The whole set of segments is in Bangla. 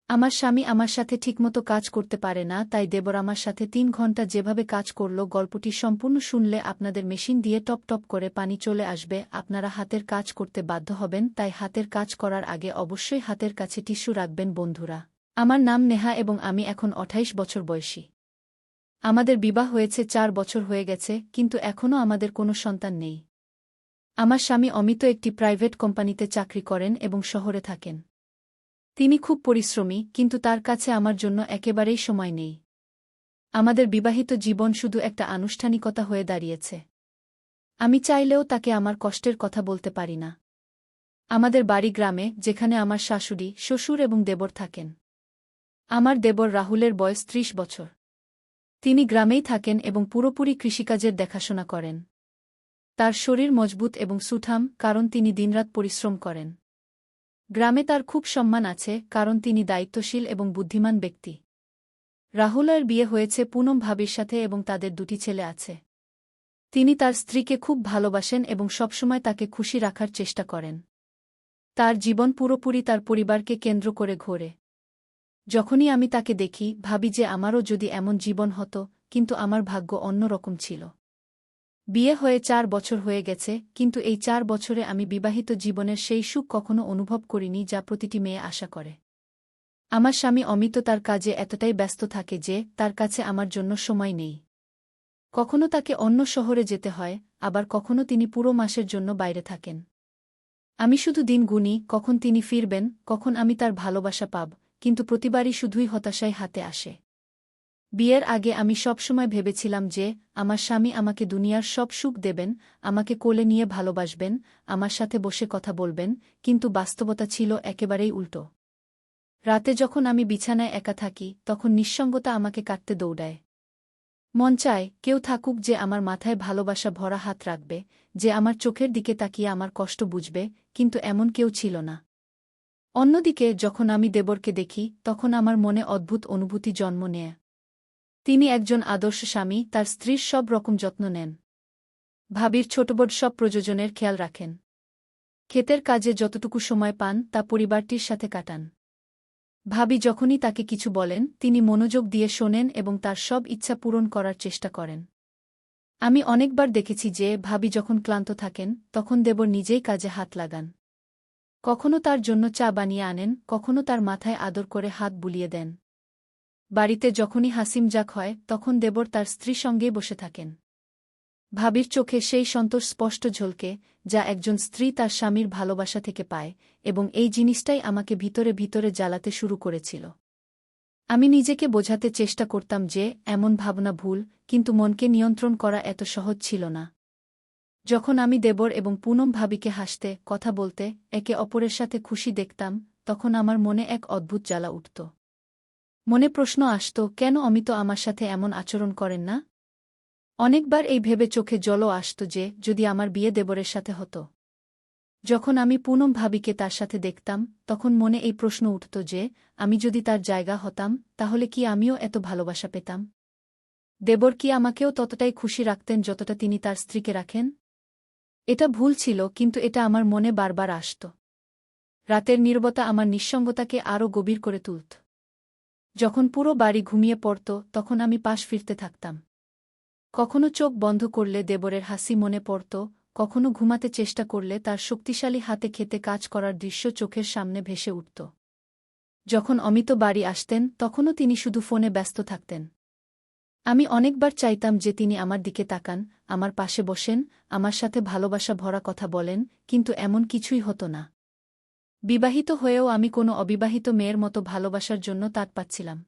আমার স্বামী আমার সাথে ঠিকমতো কাজ করতে পারে না, তাই দেবর আমার সাথে ৩ ঘন্টা যেভাবে কাজ করল। গল্পটি সম্পূর্ণ শুনলে আপনাদের মেশিন দিয়ে টপ টপ করে পানি চলে আসবে। আপনারা হাতের কাজ করতে বাধ্য হবেন, তাই হাতের কাজ করার আগে অবশ্যই হাতের কাছে টিস্যু রাখবেন বন্ধুরা। আমার নাম নেহা এবং আমি এখন ২৮ বছর বয়সী। আমাদের বিবাহ হয়েছে ৪ বছর হয়ে গেছে, কিন্তু এখনও আমাদের কোনো সন্তান নেই। আমার স্বামী অমিত একটি প্রাইভেট কোম্পানিতে চাকরি করেন এবং শহরে থাকেন। তিনি খুব পরিশ্রমী, কিন্তু তার কাছে আমার জন্য একেবারেই সময় নেই। আমাদের বিবাহিত জীবন শুধু একটা আনুষ্ঠানিকতা হয়ে দাঁড়িয়েছে। আমি চাইলেও তাকে আমার কষ্টের কথা বলতে পারি না। আমাদের বাড়ি গ্রামে, যেখানে আমার শাশুড়ি, শ্বশুর এবং দেবর থাকেন। আমার দেবর রাহুলের বয়স ৩০ বছর। তিনি গ্রামেই থাকেন এবং পুরোপুরি কৃষিকাজের দেখাশোনা করেন। তার শরীর মজবুত এবং সুঠাম, কারণ তিনি দিনরাত পরিশ্রম করেন। গ্রামে তার খুব সম্মান আছে, কারণ তিনি দায়িত্বশীল এবং বুদ্ধিমান ব্যক্তি। রাহুলের বিয়ে হয়েছে পুনম ভাবির সাথে এবং তাদের ২টি ছেলে আছে। তিনি তার স্ত্রীকে খুব ভালোবাসেন এবং সবসময় তাকে খুশি রাখার চেষ্টা করেন। তার জীবন পুরোপুরি তার পরিবারকে কেন্দ্র করে ঘোরে। যখনই আমি তাকে দেখি, ভাবি যে আমারও যদি এমন জীবন হতো, কিন্তু আমার ভাগ্য অন্য রকম ছিল। বিয়ে হয়ে ৪ বছর হয়ে গেছে, কিন্তু এই ৪ বছরে আমি বিবাহিত জীবনের সেই সুখ কখনো অনুভব করিনি যা প্রতিটি মেয়ে আশা করে। আমার স্বামী অমিত তার কাজে এতটাই ব্যস্ত থাকে যে তার কাছে আমার জন্য সময় নেই। কখনো তাকে অন্য শহরে যেতে হয়, আবার কখনো তিনি পুরো মাসের জন্য বাইরে থাকেন। আমি শুধু দিন গুনি, কখন তিনি ফিরবেন, কখন আমি তার ভালোবাসা পাব, কিন্তু প্রতিবারই শুধুই হতাশায় হাতে আসে। বিয়ের আগে আমি সবসময় ভেবেছিলাম যে আমার স্বামী আমাকে দুনিয়ার সব সুখ দেবেন, আমাকে কোলে নিয়ে ভালোবাসবেন, আমার সাথে বসে কথা বলবেন, কিন্তু বাস্তবতা ছিল একেবারেই উল্টো। রাতে যখন আমি বিছানায় একা থাকি, তখন নিঃসঙ্গতা আমাকে কাটতে দৌড়ায়। মন চায় কেউ থাকুক যে আমার মাথায় ভালোবাসা ভরা হাত রাখবে, যে আমার চোখের দিকে তাকিয়ে আমার কষ্ট বুঝবে, কিন্তু এমন কেউ ছিল না। অন্যদিকে যখন আমি দেবরকে দেখি, তখন আমার মনে অদ্ভুত অনুভূতি জন্ম নেয়। তিনি একজন আদর্শ স্বামী, তার স্ত্রীর সব রকম যত্ন নেন। ভাবির ছোটবড় সব প্রয়োজনের খেয়াল রাখেন। ক্ষেতের কাজে যতটুকু সময় পান তা পরিবারটির সাথে কাটান। ভাবি যখনই তাকে কিছু বলেন, তিনি মনোযোগ দিয়ে শোনেন এবং তার সব ইচ্ছা পূরণ করার চেষ্টা করেন। আমি অনেকবার দেখেছি যে ভাবি যখন ক্লান্ত থাকেন, তখন দেবর নিজেই কাজে হাত লাগান। কখনো তার জন্য চা বানিয়ে আনেন, কখনো তার মাথায় আদর করে হাত বুলিয়ে দেন। বাড়িতে যখনই হাসিমজাক হয়, তখন দেবর তার স্ত্রীর সঙ্গেই বসে থাকেন। ভাবির চোখে সেই সন্তোষ স্পষ্ট ঝলকে, যা একজন স্ত্রী তার স্বামীর ভালোবাসা থেকে পায়, এবং এই জিনিসটাই আমাকে ভিতরে ভিতরে জ্বালাতে শুরু করেছিল। আমি নিজেকে বোঝাতে চেষ্টা করতাম যে এমন ভাবনা ভুল, কিন্তু মনকে নিয়ন্ত্রণ করা এত সহজ ছিল না। যখন আমি দেবর এবং পুনম ভাবিকে হাসতে, কথা বলতে, একে অপরের সাথে খুশি দেখতাম, তখন আমার মনে এক অদ্ভুত জ্বালা উঠত। মনে প্রশ্ন আসত, কেন অমিত আমার সাথে এমন আচরণ করেন না? অনেকবার এই ভেবে চোখে জলও আসত যে যদি আমার বিয়ে দেবরের সাথে হতো। যখন আমি পুনম ভাবিকে তার সাথে দেখতাম, তখন মনে এই প্রশ্ন উঠত যে আমি যদি তার জায়গা হতাম, তাহলে কি আমিও এত ভালোবাসা পেতাম? দেবর কি আমাকেও ততটাই খুশি রাখতেন যতটা তিনি তার স্ত্রীকে রাখেন? এটা ভুল ছিল, কিন্তু এটা আমার মনে বারবার আসত। রাতের নীরবতা আমার নিঃসঙ্গতাকে আরও গভীর করে তুলত। যখন পুরো বাড়ি ঘুমিয়ে পড়ত, তখন আমি পাশ ফিরতে থাকতাম। কখনো চোখ বন্ধ করলে দেবরের হাসি মনে পড়ত, কখনো ঘুমাতে চেষ্টা করলে তার শক্তিশালী হাতে খেতে কাজ করার দৃশ্য চোখের সামনে ভেসে উঠত। যখন অমিত বাড়ি আসতেন, তখনও তিনি শুধু ফোনে ব্যস্ত থাকতেন। আমি অনেকবার চাইতাম যে তিনি আমার দিকে তাকান, আমার পাশে বসেন, আমার সাথে ভালোবাসা ভরা কথা বলেন, কিন্তু এমন কিছুই হতো না। বিবাহিত হয়েও আমি কোনো অবিবাহিত মেয়ের মতো ভালোবাসার জন্য তাড় পাচ্ছিলাম।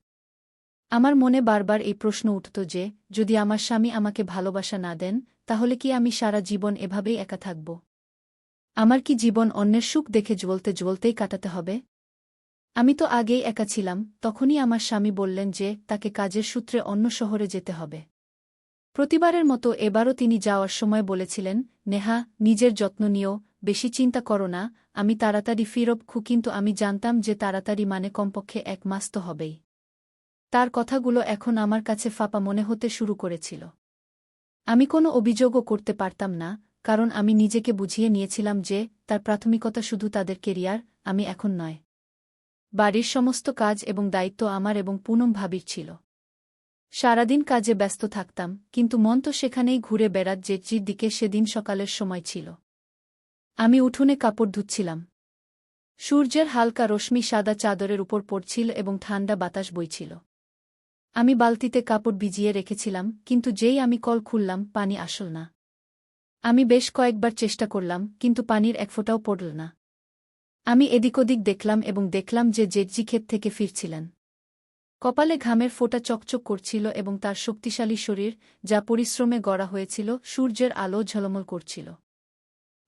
আমার মনে বারবার এই প্রশ্ন উঠত যে যদি আমার স্বামী আমাকে ভালোবাসা না দেন, তাহলে কি আমি সারা জীবন এভাবেই একা থাকব? আমার কি জীবন অন্যের সুখ দেখে জ্বলতে জ্বলতেই কাটাতে হবে? আমি তো আগেই একা ছিলাম। তখনই আমার স্বামী বললেন যে তাকে কাজের সূত্রে অন্য শহরে যেতে হবে। প্রতিবারের মতো এবারও তিনি যাওয়ার সময় বলেছিলেন, নেহা, নিজের যত্ন নিও, বেশি চিন্তা করো না, আমি তাড়াতাড়ি ফিরব। কিন্তু আমি জানতাম যে তাড়াতাড়ি মানে কমপক্ষে ১ মাস তো হবেই। তার কথাগুলো এখন আমার কাছে ফাঁপা মনে হতে শুরু করেছিল। আমি কোনো অভিযোগও করতে পারতাম না, কারণ আমি নিজেকে বুঝিয়ে নিয়েছিলাম যে তার প্রাথমিকতা শুধু তাদের কেরিয়ার, আমি এখন নয়। বাড়ির সমস্ত কাজ এবং দায়িত্ব আমার এবং পুনম ভাবির ছিল। সারাদিন কাজে ব্যস্ত থাকতাম, কিন্তু মন তো সেখানেই ঘুরে বেড়াত জেঠির দিকে। সেদিন সকালের সময় ছিল। আমি উঠোনে কাপড় ধুচ্ছিলাম। সূর্যের হালকা রশ্মি সাদা চাদরের উপর পড়ছিল এবং ঠান্ডা বাতাস বইছিল। আমি বালতিতে কাপড় ভিজিয়ে রেখেছিলাম, কিন্তু যেই আমি কল খুললাম পানি আসল না। আমি বেশ কয়েকবার চেষ্টা করলাম, কিন্তু পানির এক ফোঁটাও পড়ল না। আমি এদিক ওদিক দেখলাম এবং দেখলাম যে জেঠজি ক্ষেত থেকে ফিরছিলেন। কপালে ঘামের ফোঁটা চকচক করছিল এবং তার শক্তিশালী শরীর, যা পরিশ্রমে গড়া হয়েছিল, সূর্যের আলো ঝলমল করছিল।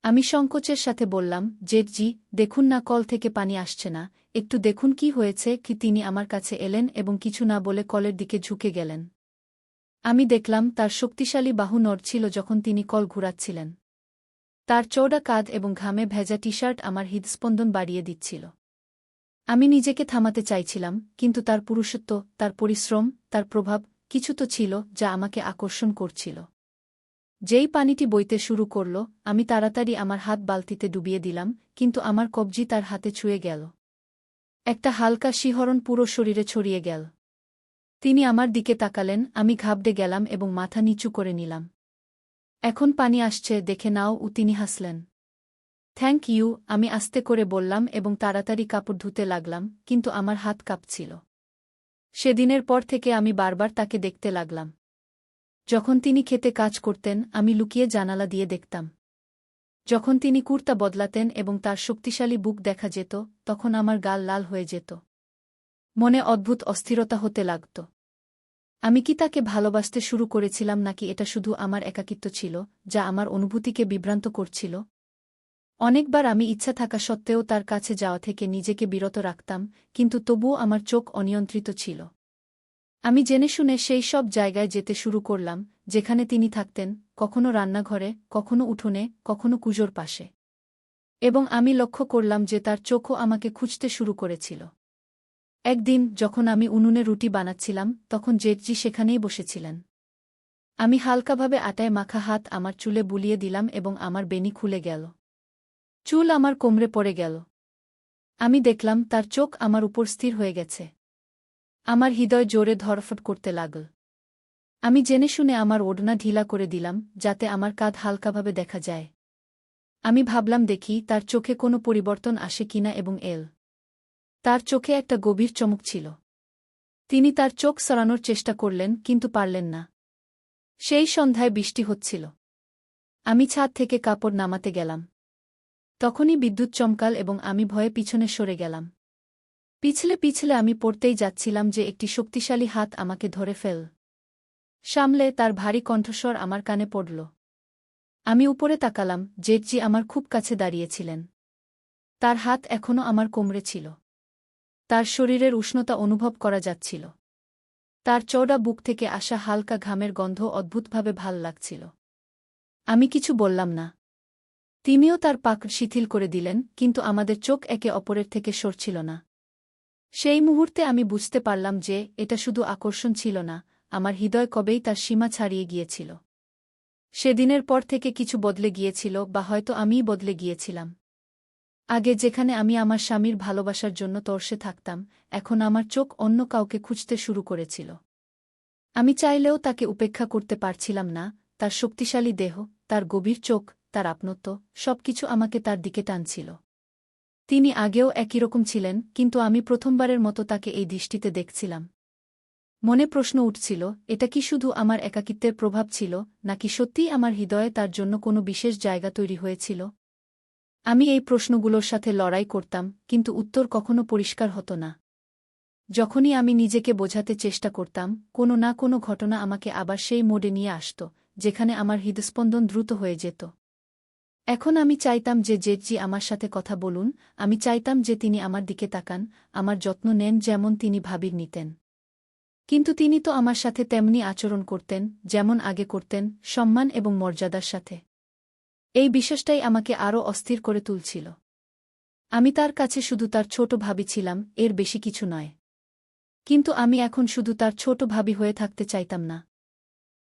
আমি সংকোচের সাথে বললাম, জেঠজি, দেখুন না কল থেকে পানি আসছে না, একটু দেখুন কি হয়েছে কি। তিনি আমার কাছে এলেন এবং কিছু না বলে কলের দিকে ঝুঁকে গেলেন। আমি দেখলাম তার শক্তিশালী বাহু নড়ছিল যখন তিনি কল ঘুরাচ্ছিলেন। তার চওড়া কাঁধ এবং ঘামে ভেজা টি-শার্ট আমার হৃদস্পন্দন বাড়িয়ে দিচ্ছিল। আমি নিজেকে থামাতে চাইছিলাম, কিন্তু তার পুরুষত্ব, তার পরিশ্রম, তার প্রভাব, কিছু তো ছিল যা আমাকে আকর্ষণ করছিল। যেই পানিটি বইতে শুরু করল, আমি তাড়াতাড়ি আমার হাত বালতিতে ডুবিয়ে দিলাম, কিন্তু আমার কবজি তার হাতে ছুঁয়ে গেল। একটা হালকা শিহরণ পুরো শরীরে ছড়িয়ে গেল। তিনি আমার দিকে তাকালেন, আমি ঘাবড়ে গেলাম এবং মাথা নিচু করে নিলাম। এখন পানি আসছে, দেখে নাও। তিনি হাসলেন। থ্যাংক ইউ, আমি আস্তে করে বললাম এবং তাড়াতাড়ি কাপড় ধুতে লাগলাম, কিন্তু আমার হাত কাঁপছিল। সেদিনের পর থেকে আমি বারবার তাকে দেখতে লাগলাম। যখন তিনি খেতে কাজ করতেন, আমি লুকিয়ে জানালা দিয়ে দেখতাম। যখন তিনি কুর্তা বদলাতেন এবং তার শক্তিশালী বুক দেখা যেত, তখন আমার গাল লাল হয়ে যেত। মনে অদ্ভুত অস্থিরতা হতে লাগত। আমি কি তাকে ভালোবাসতে শুরু করেছিলাম, নাকি এটা শুধু আমার একাকিত্ব ছিল, যা আমার অনুভূতিকে বিভ্রান্ত করছিল? অনেকবার আমি ইচ্ছা থাকা সত্ত্বেও তার কাছে যাওয়া থেকে নিজেকে বিরত রাখতাম, কিন্তু তবুও আমার চোখ অনিয়ন্ত্রিত ছিল। আমি জেনে শুনে সেই সব জায়গায় যেতে শুরু করলাম, যেখানে তিনি থাকতেন, কখনো রান্নাঘরে, কখনো উঠোনে, কখনো কুজোর পাশে। এবং আমি লক্ষ্য করলাম যে তার চোখও আমাকে খুঁজতে শুরু করেছিল। একদিন যখন আমি উনুনে রুটি বানাচ্ছিলাম, তখন জেঠজি সেখানেই বসেছিলেন। আমি হালকাভাবে আটায় মাখা হাত আমার চুলে বুলিয়ে দিলাম এবং আমার বেনি খুলে গেল। চুল আমার কোমরে পড়ে গেল। আমি দেখলাম তার চোখ আমার উপর স্থির হয়ে গেছে। আমার হৃদয় জোরে ধড়ফড় করতে লাগল। আমি জেনে শুনে আমার ওড়না ঢিলা করে দিলাম, যাতে আমার কাঁধ হালকাভাবে দেখা যায়। আমি ভাবলাম দেখি তার চোখে কোনো পরিবর্তন আসে কিনা এবং তার চোখে একটা গভীর চমক ছিল। তিনি তার চোখ সরানোর চেষ্টা করলেন, কিন্তু পারলেন না। সেই সন্ধ্যায় বৃষ্টি হচ্ছিল। আমি ছাদ থেকে কাপড় নামাতে গেলাম। তখনই বিদ্যুৎ চমকাল এবং আমি ভয়ে পিছনে সরে গেলাম। পিছলে পিছলে আমি পড়তেই যাচ্ছিলাম যে একটি শক্তিশালী হাত আমাকে ধরে সামলে তার ভারী কণ্ঠস্বর আমার কানে পড়ল। আমি উপরে তাকালাম, জেঠজি আমার খুব কাছে দাঁড়িয়েছিলেন। তার হাত এখনও আমার কোমরে ছিল। তার শরীরের উষ্ণতা অনুভব করা যাচ্ছিল। তার চওড়া বুক থেকে আসা হালকা ঘামের গন্ধ অদ্ভুতভাবে ভাল লাগছিল। আমি কিছু বললাম না। তিনিও তার পাক শিথিল করে দিলেন, কিন্তু আমাদের চোখ একে অপরের থেকে সরছিল না। সেই মুহূর্তে আমি বুঝতে পারলাম যে এটা শুধু আকর্ষণ ছিল না, আমার হৃদয় কবেই তার সীমা ছাড়িয়ে গিয়েছিল। সেদিনের পর থেকে কিছু বদলে গিয়েছিল, বা হয়তো আমিই বদলে গিয়েছিলাম। আগে যেখানে আমি আমার স্বামীর ভালোবাসার জন্য তর্ষে থাকতাম, এখন আমার চোখ অন্য কাউকে খুঁজতে শুরু করেছিল। আমি চাইলেও তাকে উপেক্ষা করতে পারছিলাম না। তার শক্তিশালী দেহ, তার গভীর চোখ, তার আপনত্ব, সবকিছু আমাকে তার দিকে টানছিল। তিনি আগেও একই রকম ছিলেন, কিন্তু আমি প্রথমবারের মতো তাকে এই দৃষ্টিতে দেখছিলাম। মনে প্রশ্ন উঠছিল, এটা কি শুধু আমার একাকিত্বের প্রভাব ছিল, নাকি সত্যিই আমার হৃদয়ে তার জন্য কোনো বিশেষ জায়গা তৈরি হয়েছিল? আমি এই প্রশ্নগুলোর সাথে লড়াই করতাম, কিন্তু উত্তর কখনো পরিষ্কার হতো না। যখনই আমি নিজেকে বোঝাতে চেষ্টা করতাম, কোনো না কোনো ঘটনা আমাকে আবার সেই মোড়ে নিয়ে আসত, যেখানে আমার হৃদস্পন্দন দ্রুত হয়ে যেত। এখন আমি চাইতাম যে জেঠজি আমার সাথে কথা বলুন, আমি চাইতাম যে তিনি আমার দিকে তাকান, আমার যত্ন নেন যেমন তিনি ভাবির নিতেন। কিন্তু তিনি তো আমার সাথে তেমনি আচরণ করতেন, যেমন আগে করতেন, সম্মান এবং মর্যাদার সাথে। এই বিশ্বাসটাই আমাকে আরও অস্থির করে তুলছিল। আমি তার কাছে শুধু তার ছোট ভাবি ছিলাম, এর বেশি কিছু নয়। কিন্তু আমি এখন শুধু তার ছোট ভাবি হয়ে থাকতে চাইতাম না।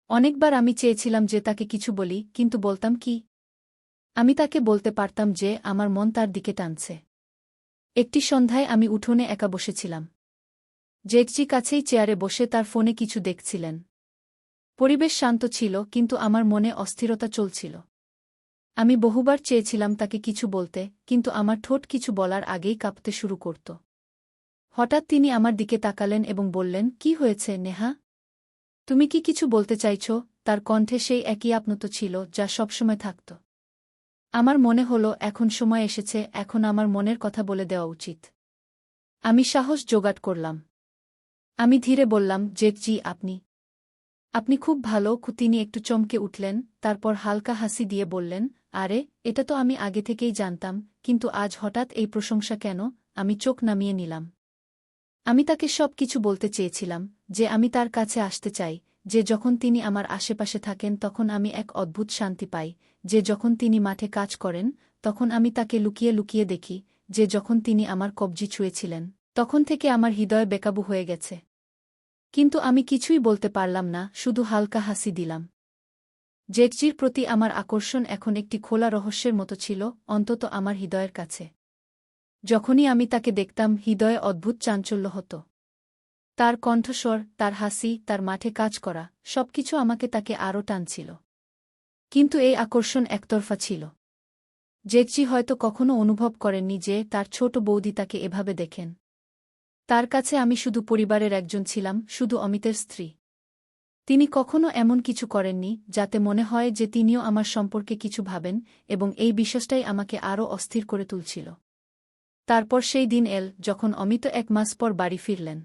অনেকবার আমি চেয়েছিলাম যে তাকে কিছু বলি, কিন্তু বলতাম কি? আমি তাকে বলতে পারতাম যে আমার মন তার দিকে টানছে। একটি সন্ধ্যায় আমি উঠোনে একা বসেছিলাম। জেঠজি কাছেই চেয়ারে বসে তার ফোনে কিছু দেখছিলেন। পরিবেশ শান্ত ছিল, কিন্তু আমার মনে অস্থিরতা চলছিল। আমি বহুবার চেয়েছিলাম তাকে কিছু বলতে, কিন্তু আমার ঠোঁট কিছু বলার আগেই কাঁপতে শুরু করত। হঠাৎ তিনি আমার দিকে তাকালেন এবং বললেন, "কি হয়েছে, নেহা? তুমি কি কিছু বলতে চাইছ?" তার কণ্ঠে সেই একই আপনত ছিল যা সবসময় থাকত। আমার মনে হলো এখন সময় এসেছে, এখন আমার মনের কথা বলে দেওয়া উচিত। আমি সাহস জোগাড় করলাম। আমি ধীরে বললাম, "জেঠজি, আপনি খুব ভালো।" তিনি একটু চমকে উঠলেন, তারপর হালকা হাসি দিয়ে বললেন, "আরে, এটা তো আমি আগে থেকেই জানতাম, কিন্তু আজ হঠাৎ এই প্রশংসা কেন?" আমি চোখ নামিয়ে নিলাম। আমি তাকে সব কিছু বলতে চেয়েছিলাম, যে আমি তার কাছে আসতে চাই, যে যখন তিনি আমার আশেপাশে থাকেন তখন আমি এক অদ্ভুত শান্তি পাই, যে যখন তিনি মাঠে কাজ করেন তখন আমি তাকে লুকিয়ে লুকিয়ে দেখি, যে যখন তিনি আমার কবজি ছুঁয়েছিলেন তখন থেকে আমার হৃদয় বেকাবু হয়ে গেছে। কিন্তু আমি কিছুই বলতে পারলাম না, শুধু হালকা হাসি দিলাম। জেঠজির প্রতি আমার আকর্ষণ এখন একটি খোলা রহস্যের মতো ছিল, অন্তত আমার হৃদয়ের কাছে। যখনই আমি তাকে দেখতাম হৃদয়ে অদ্ভুত চাঞ্চল্য হতো। তার কণ্ঠস্বর, তার হাসি, তার মাঠে কাজ করা, সবকিছু আমাকে তাকে আরও টানছিল। কিন্তু এই আকর্ষণ একতরফা ছিল। জেঠজি হয়তো কখনো অনুভব করেননি যে তার ছোট বৌদি তাকে এভাবে দেখেন। তার কাছে আমি শুধু পরিবারের একজন ছিলাম, শুধু অমিতের স্ত্রী। তিনি কখনো এমন কিছু করেননি যাতে মনে হয় যে তিনিও আমার সম্পর্কে কিছু ভাবেন, এবং এই বিশ্বাসটাই আমাকে আরও অস্থির করে তুলছিল। তারপর সেই দিন এল যখন অমিত 1 মাস পর বাড়ি ফিরলেন।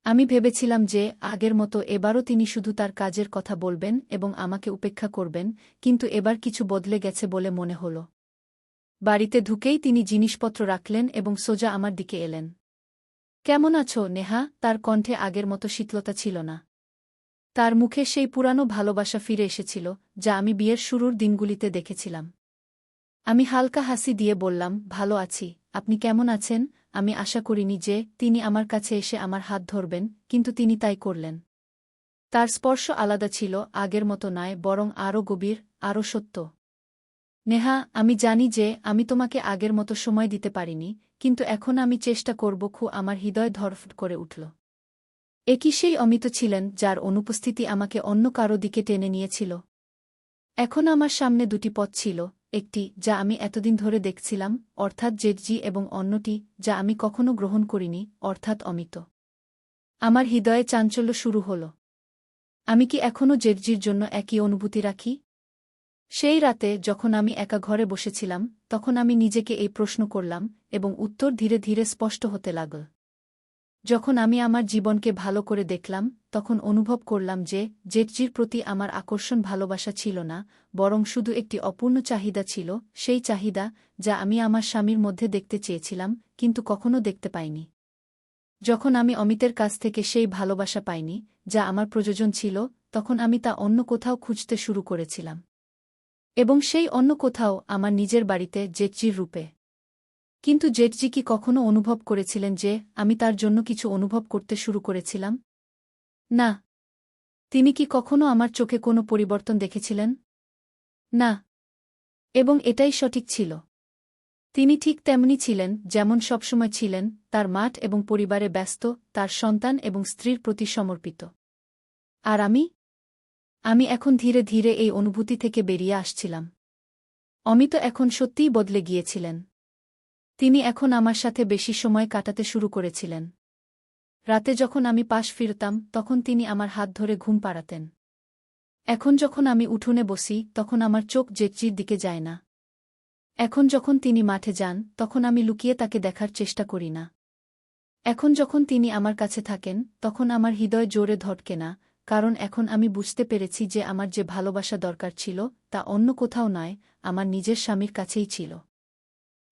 আমি ভেবেছিলাম যে আগের মতো এবারও তিনি শুধু তার কাজের কথা বলবেন এবং আমাকে উপেক্ষা করবেন, কিন্তু এবার কিছু বদলে গেছে বলে মনে হল। বাড়িতে ঢুকেই তিনি জিনিসপত্র রাখলেন এবং সোজা আমার দিকে এলেন। "কেমন আছো, নেহা?" তার কণ্ঠে আগের মতো শীতলতা ছিল না। তার মুখে সেই পুরানো ভালোবাসা ফিরে এসেছিল, যা আমি বিয়ের শুরুর দিনগুলিতে দেখেছিলাম। আমি হালকা হাসি দিয়ে বললাম, "ভালো আছি। আপনি কেমন আছেন?" আমি আশা করিনি যে তিনি আমার কাছে এসে আমার হাত ধরবেন, কিন্তু তিনি তাই করলেন। তার স্পর্শ আলাদা ছিল, আগের মতো নয়, বরং আরও গভীর, আরও সত্য। "নেহা, আমি জানি যে আমি তোমাকে আগের মতো সময় দিতে পারিনি, কিন্তু এখন আমি চেষ্টা করব।" আমার হৃদয় ধড়ফড় করে উঠল। একই সেই অমিত ছিলেন যার অনুপস্থিতি আমাকে অন্য কারো দিকে টেনে নিয়েছিল। এখন আমার সামনে দুটি পথ ছিল, একটি যা আমি এতদিন ধরে দেখছিলাম, অর্থাৎ জেঠজি, এবং অন্যটি যা আমি কখনো গ্রহণ করিনি, অর্থাৎ অমিত। আমার হৃদয়ে চাঞ্চল্য শুরু হল। আমি কি এখনও জেঠজির জন্য একই অনুভূতি রাখি? সেই রাতে যখন আমি একা ঘরে বসেছিলাম, তখন আমি নিজেকে এই প্রশ্ন করলাম, এবং উত্তর ধীরে ধীরে স্পষ্ট হতে লাগল। যখন আমি আমার জীবনকে ভালো করে দেখলাম, তখন অনুভব করলাম যে জেঠজির প্রতি আমার আকর্ষণ ভালোবাসা ছিল না, বরং শুধু একটি অপূর্ণ চাহিদা ছিল, সেই চাহিদা যা আমি আমার স্বামীর মধ্যে দেখতে চেয়েছিলাম, কিন্তু কখনো দেখতে পাইনি। যখন আমি অমিতের কাছ থেকে সেই ভালোবাসা পাইনি, যা আমার প্রয়োজন ছিল, তখন আমি তা অন্য কোথাও খুঁজতে শুরু করেছিলাম। এবং সেই অন্য কোথাও আমার নিজের বাড়িতে, জেঠজির রূপে। কিন্তু জেঠজি কি কখনো অনুভব করেছিলেন যে আমি তার জন্য কিছু অনুভব করতে শুরু করেছিলাম? না। তিনি কি কখনো আমার চোখে কোনো পরিবর্তন দেখেছিলেন? না। এবং এটাই সঠিক ছিল। তিনি ঠিক তেমনি ছিলেন যেমন সবসময় ছিলেন, তার মাঠ এবং পরিবারে ব্যস্ত, তার সন্তান এবং স্ত্রীর প্রতি সমর্পিত। আর আমি এখন ধীরে ধীরে এই অনুভূতি থেকে বেরিয়ে আসছিলাম। অমিত এখন সত্যিই বদলে গিয়েছিলেন। তিনি এখন আমার সাথে বেশি সময় কাটাতে শুরু করেছিলেন। রাতে যখন আমি পাশ ফিরতাম তখন তিনি আমার হাত ধরে ঘুম পাড়াতেন। এখন যখন আমি উঠোনে বসি তখন আমার চোখ জেঠজির দিকে যায় না। এখন যখন তিনি মাঠে যান তখন আমি লুকিয়ে তাকে দেখার চেষ্টা করি না। এখন যখন তিনি আমার কাছে থাকেন তখন আমার হৃদয় জোরে ধড়কে না, কারণ এখন আমি বুঝতে পেরেছি যে আমার যে ভালোবাসা দরকার ছিল তা অন্য কোথাও নয়, আমার নিজের স্বামীর কাছেই ছিল।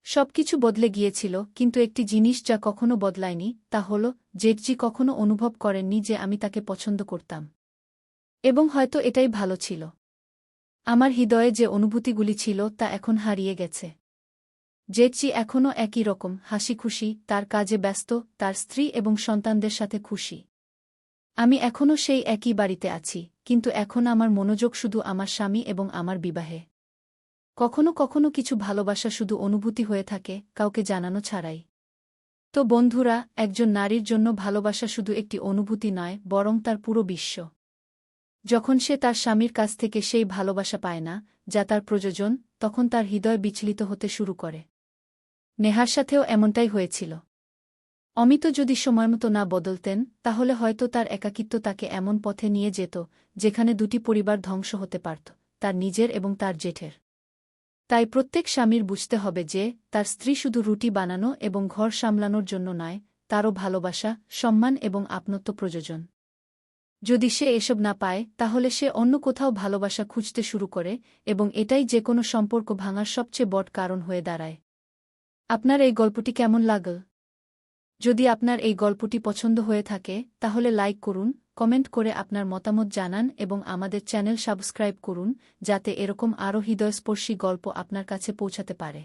সবকিছু বদলে গিয়েছিল, কিন্তু একটি জিনিস যা কখনো বদলায়নি, তা হল জেঠজি কখনো অনুভব করেননি যে আমি তাকে পছন্দ করতাম। এবং হয়তো এটাই ভালো ছিল। আমার হৃদয়ে যে অনুভূতিগুলি ছিল তা এখন হারিয়ে গেছে। জেঠজি এখনও একই রকম হাসি খুশি, তার কাজে ব্যস্ত, তার স্ত্রী এবং সন্তানদের সাথে খুশি। আমি এখনও সেই একই বাড়িতে আছি, কিন্তু এখন আমার মনোযোগ শুধু আমার স্বামী এবং আমার বিবাহে। কখনো কখনো কিছু ভালোবাসা শুধু অনুভূতি হয়ে থাকে, কাউকে জানানো ছাড়াই। তো বন্ধুরা, একজন নারীর জন্য ভালোবাসা শুধু একটি অনুভূতি নয়, বরং তার পুরো বিশ্ব। যখন সে তার স্বামীর কাছ থেকে সেই ভালোবাসা পায় না, যা তার প্রয়োজন, তখন তার হৃদয় বিচলিত হতে শুরু করে। নেহার সাথেও এমনটাই হয়েছিল। অমিত যদি সময়মতো না বদলতেন, তাহলে হয়তো তার একাকিত্ব তাকে এমন পথে নিয়ে যেত, যেখানে দুটি পরিবার ধ্বংস হতে পারত, তার নিজের এবং তার জেঠের। তাই প্রত্যেক স্বামীর বুঝতে হবে যে, তার স্ত্রী শুধু রুটি বানানো এবং ঘর সামলানোর জন্য নয়, তারও ভালোবাসা, সম্মান এবং আপনত্ব প্রয়োজন। যদি সে এসব না পায়, তাহলে সে অন্য কোথাও ভালোবাসা খুঁজতে শুরু করে, এবং এটাই যেকোনো সম্পর্ক ভাঙার সবচেয়ে বড় কারণ হয়ে দাঁড়ায়। আপনার এই গল্পটি কেমন লাগল? যদি আপনার এই গল্পটি পছন্দ হয়ে থাকে, তাহলে লাইক করুন, কমেন্ট করে আপনার মতামত জানান এবং আমাদের চ্যানেল সাবস্ক্রাইব করুন, যাতে এরকম আরও হৃদয়স্পর্শী গল্প আপনার কাছে পৌঁছাতে পারে।